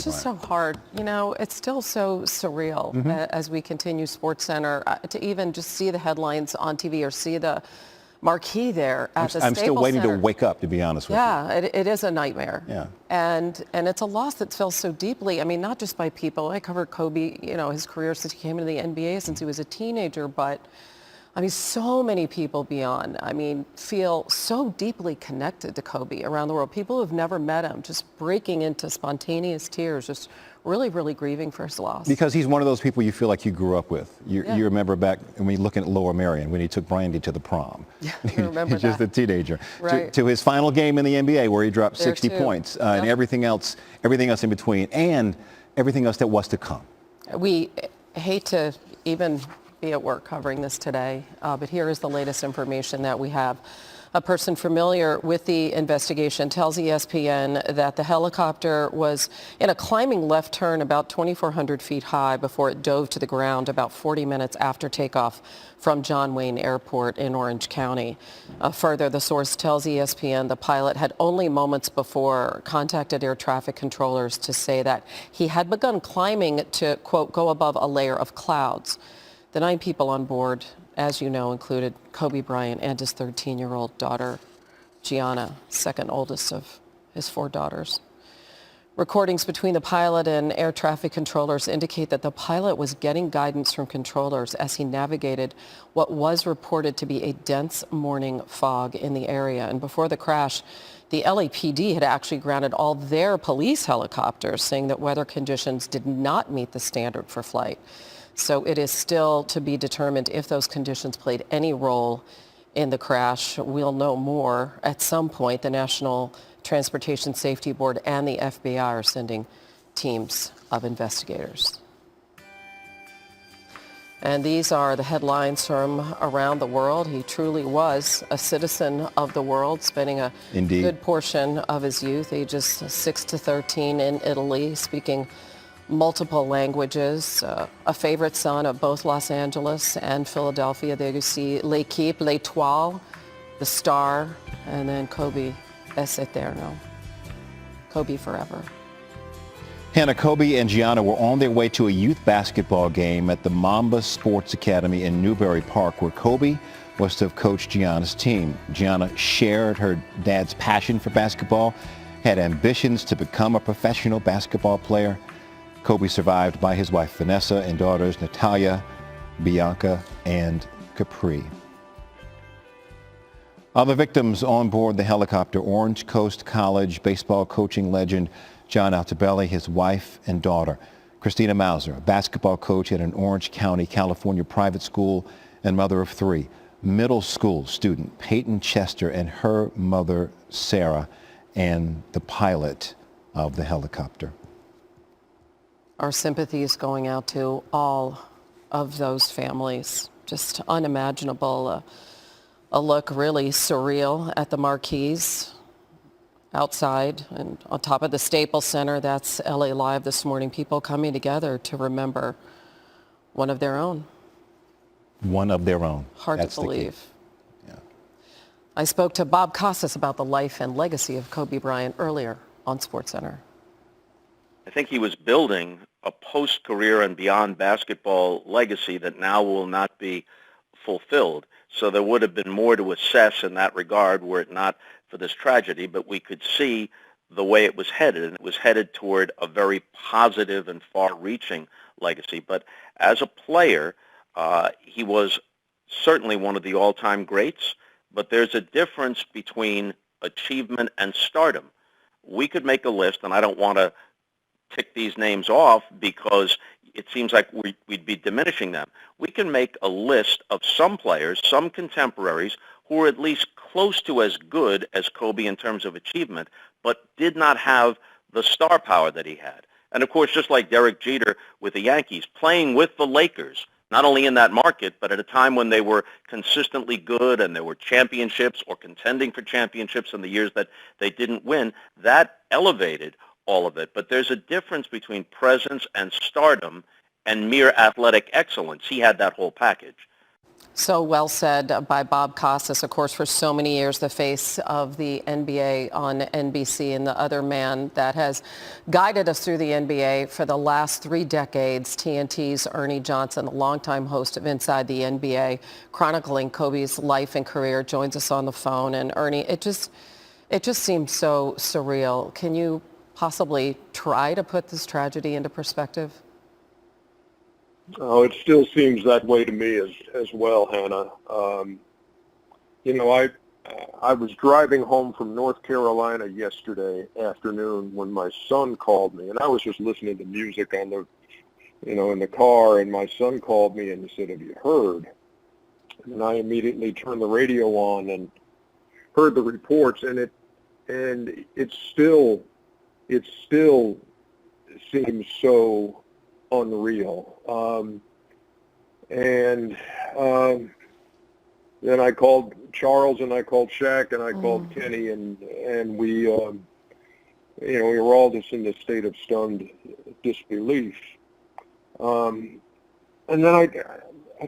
It's just Bryant. so hard. You know, it's still so surreal as we continue SportsCenter to even just see the headlines on TV or see the marquee there at the I'm still Staples waiting Center. to wake up, to be honest with you. Yeah, it is a nightmare. Yeah. And it's a loss that feels so deeply. I mean, not just by people. I covered Kobe, you know, his career since he came into the NBA, since he was a teenager, but I mean, so many people beyond, I mean, feel so deeply connected to Kobe around the world. People who've never met him just breaking into spontaneous tears, just really, really grieving for his loss. Because he's one of those people you feel like you grew up with. You remember back when you look at Lower Merion when he took Brandy to the prom. Yeah, I remember Just that. a teenager. Right. To his final game in the NBA where he dropped There 60 too. points and everything else in between, and everything else that was to come. We hate to even be at work covering this today, but here is the latest information that we have. A person familiar with the investigation tells ESPN that the helicopter was in a climbing left turn about 2,400 feet high before it dove to the ground about 40 minutes after takeoff from John Wayne Airport in Orange County. Further, the source tells ESPN the pilot had only moments before contacted air traffic controllers to say that he had begun climbing to, quote, go above a layer of clouds. The 9 people on board, as you know, included Kobe Bryant and his 13-year-old daughter, Gianna, second oldest of his 4 daughters. Recordings between the pilot and air traffic controllers indicate that the pilot was getting guidance from controllers as he navigated what was reported to be a dense morning fog in the area. And before the crash, the LAPD had actually grounded all their police helicopters, saying that weather conditions did not meet the standard for flight. So it is still to be determined if those conditions played any role in the crash. We'll know more at some point. The National Transportation Safety Board and the FBI are sending teams of investigators. And these are the headlines from around the world. He truly was a citizen of the world, spending a good portion of his youth, ages 6 to 13, in Italy, speaking multiple languages, a favorite son of both Los Angeles and Philadelphia. There you see L'équipe, l'étoile, the star, and then Kobe es eterno, Kobe forever. Hannah, Kobe and Gianna were on their way to a youth basketball game at the Mamba Sports Academy in Newbury Park, where Kobe was to have coached Gianna's team. Gianna shared her dad's passion for basketball, had ambitions to become a professional basketball player. Kobe survived by his wife Vanessa and daughters Natalia, Bianca, and Capri. Other victims on board the helicopter: Orange Coast College baseball coaching legend John Altobelli, his wife and daughter; Christina Mauser, a basketball coach at an Orange County, California private school and mother of 3; middle school student Peyton Chester and her mother Sarah; and the pilot of the helicopter. Our sympathies going out to all of those families. Just unimaginable. A look really surreal at the marquees outside and on top of the Staples Center. That's LA Live this morning. People coming together to remember one of their own. One of their own. Hard That's to believe. Yeah. I spoke to Bob Costas about the life and legacy of Kobe Bryant earlier on SportsCenter. I think he was building a post-career and beyond basketball legacy that now will not be fulfilled. So there would have been more to assess in that regard were it not for this tragedy, but we could see the way it was headed, and it was headed toward a very positive and far-reaching legacy. But as a player, he was certainly one of the all-time greats, but there's a difference between achievement and stardom. We could make a list, and I don't want to tick these names off because it seems like we'd be diminishing them. We can make a list of some players, some contemporaries, who are at least close to as good as Kobe in terms of achievement, but did not have the star power that he had. And of course, just like Derek Jeter with the Yankees, playing with the Lakers, not only in that market, but at a time when they were consistently good and there were championships or contending for championships in the years that they didn't win, that elevated all of it. But there's a difference between presence and stardom and mere athletic excellence. He had that whole package. So well said by Bob Costas, of course, for so many years, the face of the NBA on NBC and the other man that has guided us through the NBA for the last 3 decades, TNT's Ernie Johnson, a longtime host of Inside the NBA, chronicling Kobe's life and career, joins us on the phone. And Ernie, it just seems so surreal. Can you possibly try to put this tragedy into perspective? Oh, it still seems that way to me as well, Hannah. I was driving home from North Carolina yesterday afternoon when my son called me, and I was just listening to music on the, in the car, and my son called me and he said, "Have you heard?" And I immediately turned the radio on and heard the reports, and it still seems so unreal. Then I called Charles and I called Shaq and I called Kenny, and we we were all just in this state of stunned disbelief. And then I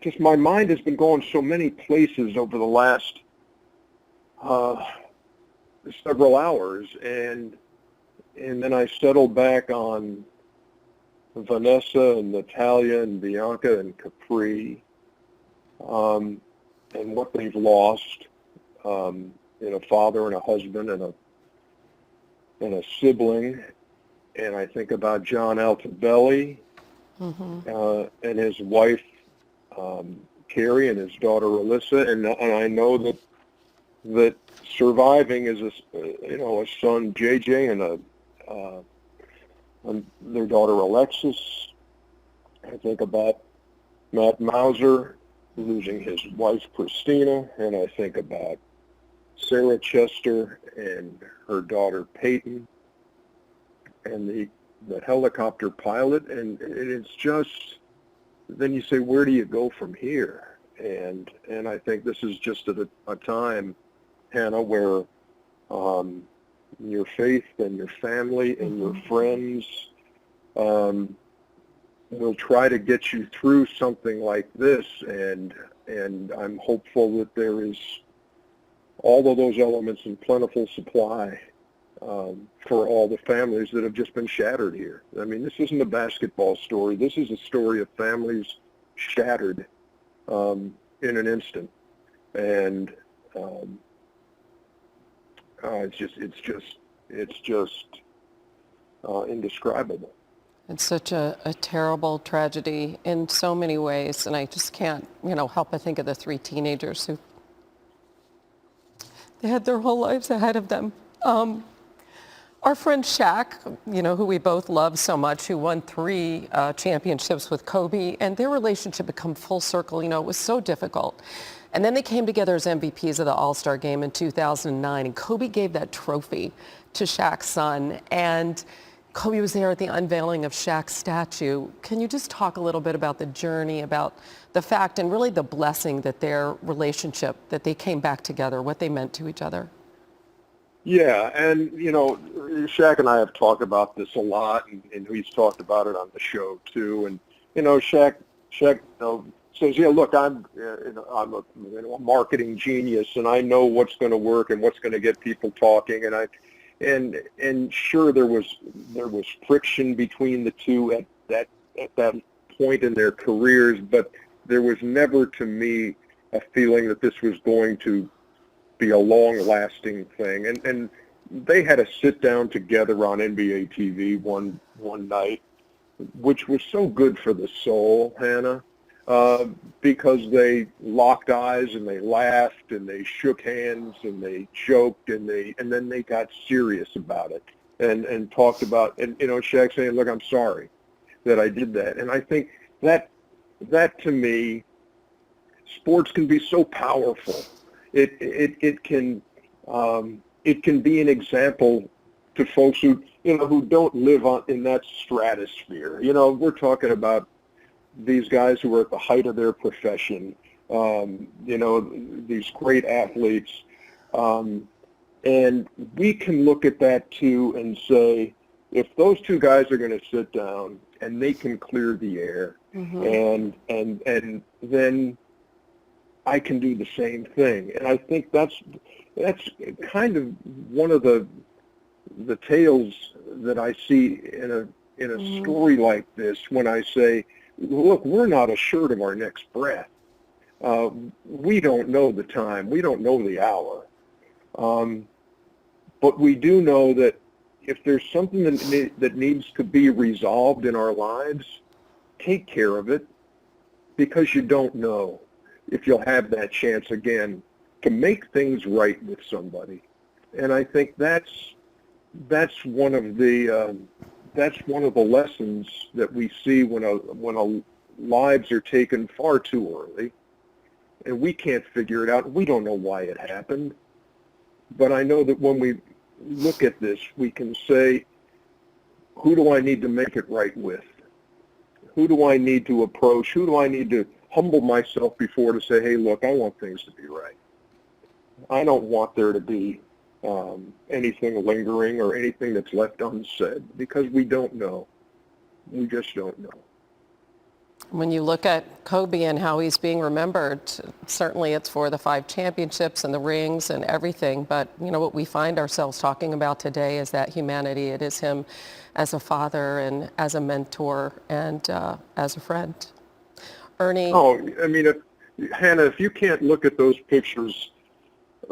just, my mind has been going so many places over the last several hours, and then I settled back on Vanessa and Natalia and Bianca and Capri, and what they've lost, a father and a husband and a sibling. And I think about John Altobelli and his wife Carrie and his daughter Alyssa, and I know that surviving is a son JJ and their daughter Alexis. I think about Matt Mauser losing his wife Christina, and I think about Sarah Chester and her daughter Peyton, and the helicopter pilot, and it's just, then you say, where do you go from here? And I think this is just a time, Hannah, where your faith and your family and your friends will try to get you through something like this, and I'm hopeful that there is all of those elements in plentiful supply for all the families that have just been shattered here. I mean, this isn't a basketball story. This is a story of families shattered in an instant, and it's just indescribable. It's such a terrible tragedy in so many ways, and I just can't, help but think of the 3 teenagers who they had their whole lives ahead of them. Our friend Shaq, who we both love so much, who won 3 championships with Kobe, and their relationship had come full circle. It was so difficult. And then they came together as MVPs of the All-Star Game in 2009, and Kobe gave that trophy to Shaq's son, and Kobe was there at the unveiling of Shaq's statue. Can you just talk a little bit about the journey, about the fact and really the blessing that their relationship, that they came back together, what they meant to each other? Yeah, and, Shaq and I have talked about this a lot, and he's talked about it on the show, too. And, Shaq says, yeah, look, I'm a marketing genius, and I know what's going to work and what's going to get people talking. And sure, there was friction between the two at that point in their careers, but there was never, to me, a feeling that this was going to be a long-lasting thing. And they had a sit-down together on NBA TV one night, which was so good for the soul, Hannah, because they locked eyes and they laughed and they shook hands and they joked and then they got serious about it and talked about, and Shaq saying, look, I'm sorry that I did that. And I think that to me, sports can be so powerful. It can be an example to folks who don't live in that stratosphere. We're talking about these guys who are at the height of their profession, these great athletes, and we can look at that too and say, if those 2 guys are going to sit down and they can clear the air, and then I can do the same thing. And I think that's kind of one of the tales that I see in a story like this, when I say, look, we're not assured of our next breath. We don't know the time. We don't know the hour. But we do know that if there's something that needs to be resolved in our lives, take care of it, because you don't know if you'll have that chance again to make things right with somebody. And I think that's one of the lessons that we see when lives are taken far too early, and we can't figure it out. We don't know why it happened, but I know that when we look at this, we can say, who do I need to make it right with? Who do I need to approach? Who do I need to humble myself before to say, hey, look, I want things to be right. I don't want there to be anything lingering or anything that's left unsaid, because we don't know. We just don't know. When you look at Kobe and how he's being remembered, certainly it's for the 5 championships and the rings and everything, but what we find ourselves talking about today is that humanity. It is him as a father and as a mentor and as a friend. Ernie? Oh, I mean, Hannah, if you can't look at those pictures,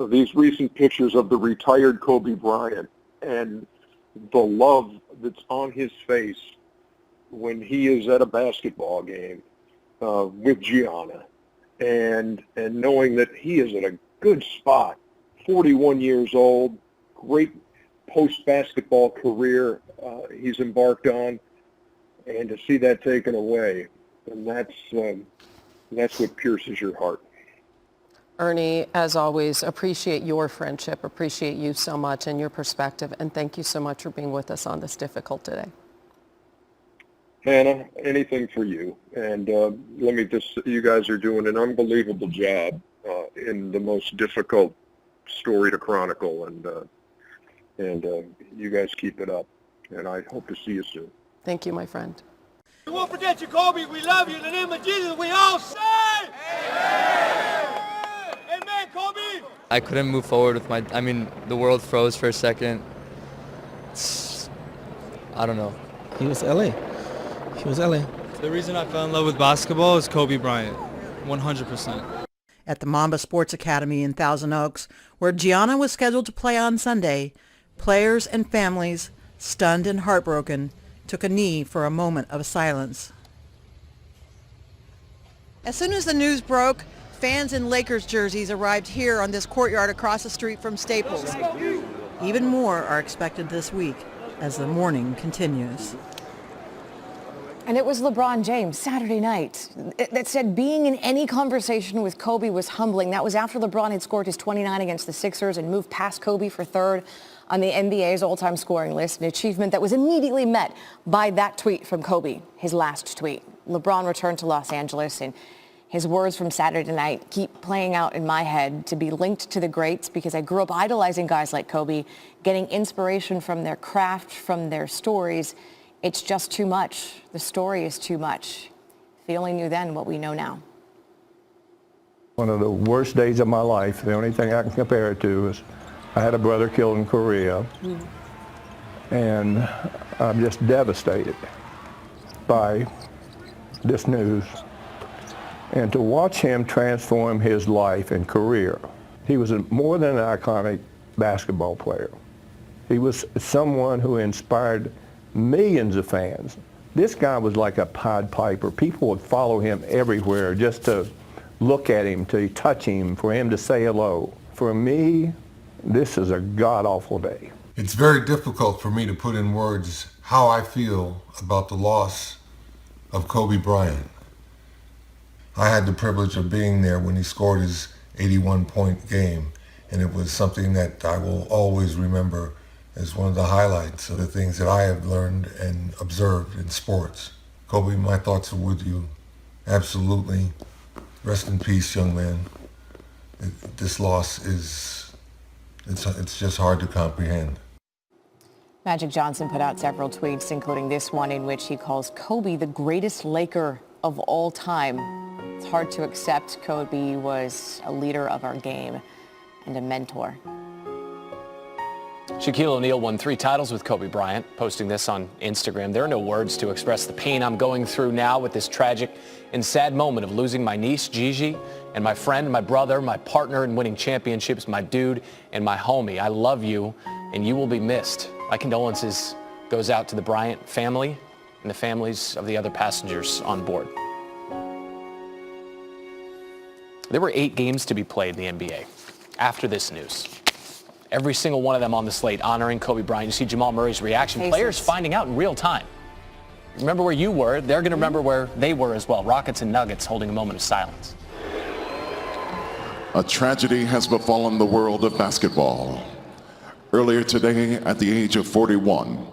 these recent pictures of the retired Kobe Bryant, and the love that's on his face when he is at a basketball game with Gianna, and knowing that he is in a good spot, 41 years old, great post-basketball career he's embarked on, and to see that taken away, and that's what pierces your heart. Ernie, as always, appreciate your friendship, appreciate you so much and your perspective, and thank you so much for being with us on this difficult day. Hannah, anything for you. And let me just, you guys are doing an unbelievable job in the most difficult story to chronicle, and you guys keep it up. And I hope to see you soon. Thank you, my friend. We won't forget you, Kobe. We love you. In the name of Jesus, we all say, Amen. Amen, Kobe. I couldn't move forward with the world froze for a second. I don't know. He was LA. The reason I fell in love with basketball is Kobe Bryant, 100%. At the Mamba Sports Academy in Thousand Oaks, where Gianna was scheduled to play on Sunday, players and families, stunned and heartbroken, took a knee for a moment of silence. As soon as the news broke, fans in Lakers jerseys arrived here on this courtyard across the street from Staples. Even more are expected this week as the mourning continues. And it was LeBron James Saturday night that said being in any conversation with Kobe was humbling. That was after LeBron had scored his 29 against the Sixers and moved past Kobe for third on the NBA's all-time scoring list, an achievement that was immediately met by that tweet from Kobe, his last tweet. LeBron returned to Los Angeles, and his words from Saturday night keep playing out in my head: to be linked to the greats because I grew up idolizing guys like Kobe, getting inspiration from their craft, from their stories. It's just too much. The story is too much. If we only knew then what we know now. One of the worst days of my life, the only thing I can compare it to is I had a brother killed in Korea, and I'm just devastated by this news. And to watch him transform his life and career, he was more than an iconic basketball player. He was someone who inspired millions of fans. This guy was like a Pied Piper. People would follow him everywhere just to look at him, to touch him, for him to say hello. For me, this is a god-awful day. It's very difficult for me to put in words how I feel about the loss of Kobe Bryant. I had the privilege of being there when he scored his 81-point game, and it was something that I will always remember as one of the highlights of the things that I have learned and observed in sports. Kobe, my thoughts are with you. Absolutely. Rest in peace, young man. This loss it's just hard to comprehend. Magic Johnson put out several tweets, including this one in which he calls Kobe the greatest Laker of all time. It's hard to accept. Kobe was a leader of our game and a mentor. Shaquille O'Neal won 3 titles with Kobe Bryant, posting this on Instagram. There are no words to express the pain I'm going through now with this tragic and sad moment of losing my niece, Gigi, and my friend, my brother, my partner in winning championships, my dude, and my homie. I love you, and you will be missed. My condolences goes out to the Bryant family and the families of the other passengers on board. There were 8 games to be played in the NBA after this news. Every single one of them on the slate honoring Kobe Bryant. You see Jamal Murray's reaction. Players finding out in real time. Remember where you were. They're going to remember where they were as well. Rockets and Nuggets holding a moment of silence. A tragedy has befallen the world of basketball. Earlier today, at the age of 41,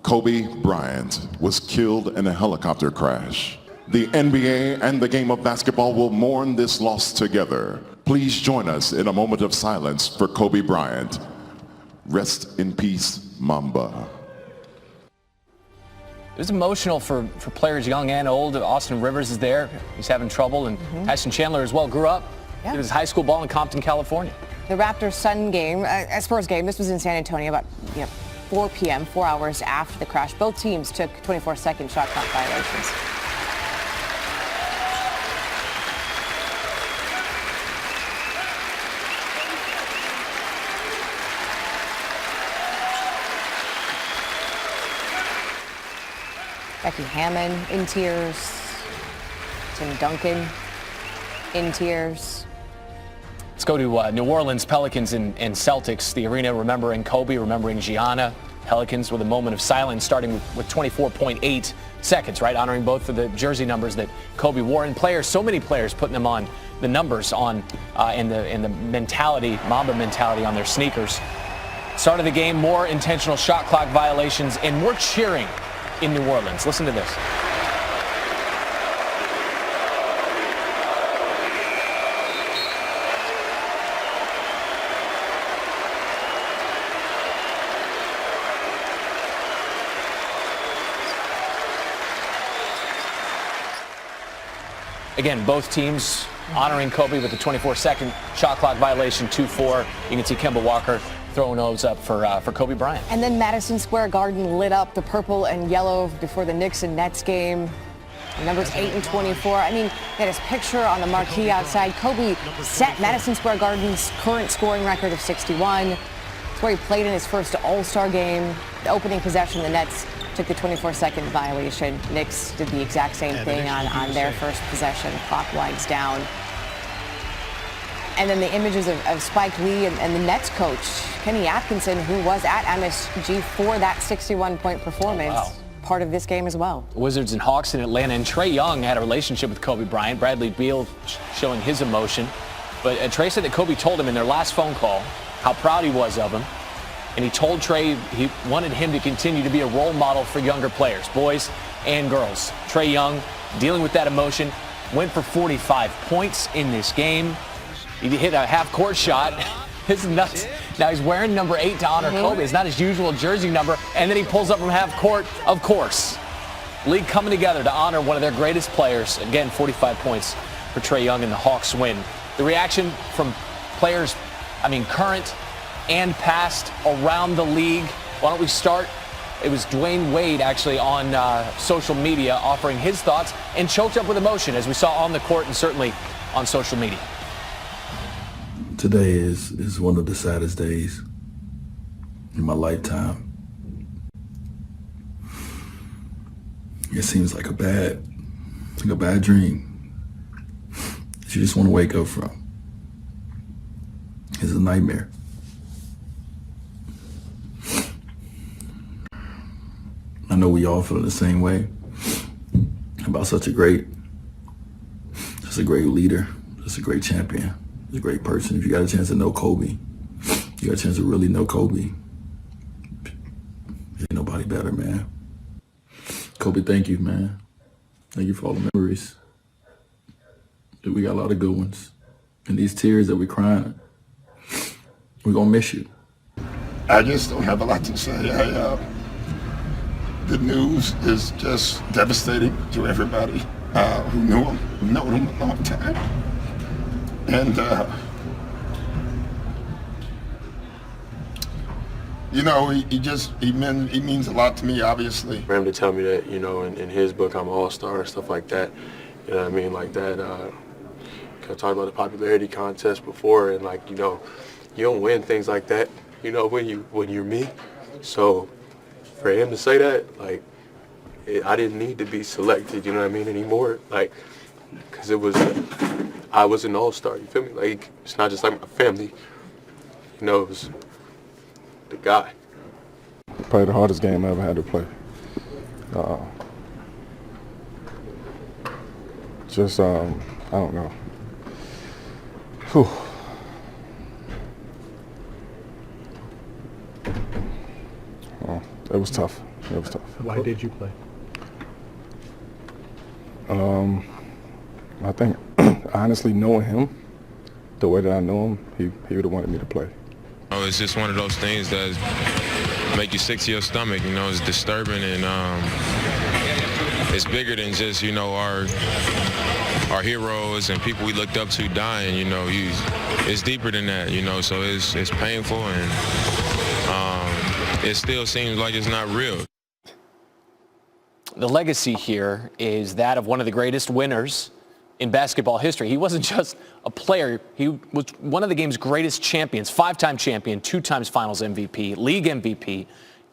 Kobe Bryant was killed in a helicopter crash. The NBA and the game of basketball will mourn this loss together. Please join us in a moment of silence for Kobe Bryant. Rest in peace, Mamba. It was emotional for players young and old. Austin Rivers is there. He's having trouble. And Tyson Chandler as well grew up. He was high school ball in Compton, California. The Raptors-Sun game, Spurs game, this was in San Antonio about 4 p.m., 4 hours after the crash. Both teams took 24-second shot clock violations. Becky Hammon in tears. Tim Duncan in tears. Let's go to New Orleans Pelicans and Celtics. The arena remembering Kobe, remembering Gianna. Pelicans with a moment of silence starting with 24.8 seconds, right? Honoring both of the jersey numbers that Kobe wore. And players, so many players putting them on, the numbers on, and the mentality, Mamba mentality on their sneakers. Start of the game, more intentional shot clock violations and more cheering in New Orleans. Listen to this. Again, both teams honoring Kobe with the 24-second shot clock violation, 2-4. You can see Kemba Walker throwing those up for Kobe Bryant. And then Madison Square Garden lit up the purple and yellow before the Knicks and Nets game. Numbers 8 and 24. I mean, he had his picture on the marquee outside. Kobe set Madison Square Garden's current scoring record of 61. It's where he played in his first All-Star game. The opening possession, the Nets took the 24-second violation. Knicks did the exact same thing on their first possession. Clock winds down. And then the images of Spike Lee and the Nets coach, Kenny Atkinson, who was at MSG for that 61-point performance. Wow. Part of this game as well. Wizards and Hawks in Atlanta, and Trae Young had a relationship with Kobe Bryant. Bradley Beal showing his emotion. But Trae said that Kobe told him in their last phone call how proud he was of him. And he told Trae he wanted him to continue to be a role model for younger players, boys and girls. Trae Young, dealing with that emotion, went for 45 points in this game. He hit a half-court shot. It's nuts. Now he's wearing number 8 to honor Kobe. It's not his usual jersey number. And then he pulls up from half-court, of course. League coming together to honor one of their greatest players. Again, 45 points for Trae Young and the Hawks win. The reaction from players, current and past, around the league. Why don't we start? It was Dwayne Wade actually on social media offering his thoughts and choked up with emotion as we saw on the court and certainly on social media. Today is one of the saddest days in my lifetime. It seems like a bad dream that you just want to wake up from. It's a nightmare. I know we all feel the same way about such a great leader, just a great champion. He's a great person. If you got a chance to know Kobe, you got a chance to really know Kobe. Ain't nobody better, man. Kobe, thank you, man. Thank you for all the memories. We got a lot of good ones. And these tears that we're crying, we're going to miss you. I just don't have a lot to say. The news is just devastating to everybody. who knew him, who known him a long time. And, you know, he means a lot to me, obviously. For him to tell me that, you know, in his book I'm an all-star and stuff like that, you know what I mean, like that, I talked about the popularity contest before, and like, you know, you don't win things like that, you know, when you're me. So for him to say that, like, I didn't need to be selected, you know what I mean, anymore, like, because I was an all-star, you feel me? Like, it's not just like my family, you know, it was the guy. Probably the hardest game I ever had to play. I don't know. Whew. Well, it was tough. It was tough. Why did you play? I think, honestly, knowing him, the way that I know him, he would have wanted me to play. Oh, it's just one of those things that make you sick to your stomach. You know, it's disturbing, and it's bigger than just, you know, our heroes and people we looked up to dying. You know, it's deeper than that. You know, so it's painful, and it still seems like it's not real. The legacy here is that of one of the greatest winners in basketball history. He wasn't just a player. He was one of the game's greatest champions, 5-time champion, 2 times finals MVP, league MVP,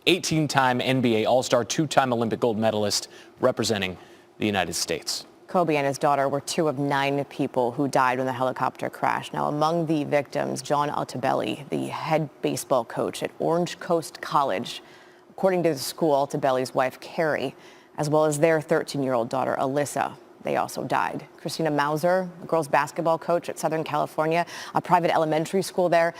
18-time NBA All-Star, 2-time Olympic gold medalist representing the United States. Kobe and his daughter were 2 of 9 people who died when the helicopter crashed. Now, among the victims, John Altobelli, the head baseball coach at Orange Coast College. According to the school, Altobelli's wife, Carrie, as well as their 13-year-old daughter, Alyssa. They also died. Christina Mauser, a girls basketball coach at Southern California, a private elementary school there,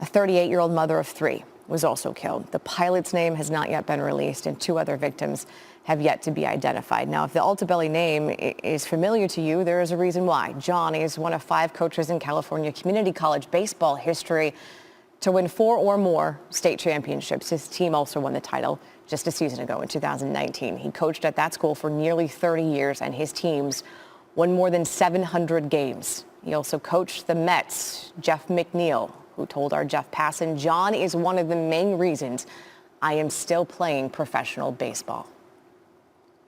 a 38-year-old mother of 3, was also killed. The pilot's name has not yet been released, and 2 other victims have yet to be identified. Now, if the Altobelli name is familiar to you, there is a reason why. John is one of 5 coaches in California community college baseball history to win 4 or more state championships. His team also won the title just a season ago in 2019. He coached at that school for nearly 30 years, and his teams won more than 700 games. He also coached the Mets, Jeff McNeil, who told our Jeff Passan, "John is one of the main reasons I am still playing professional baseball."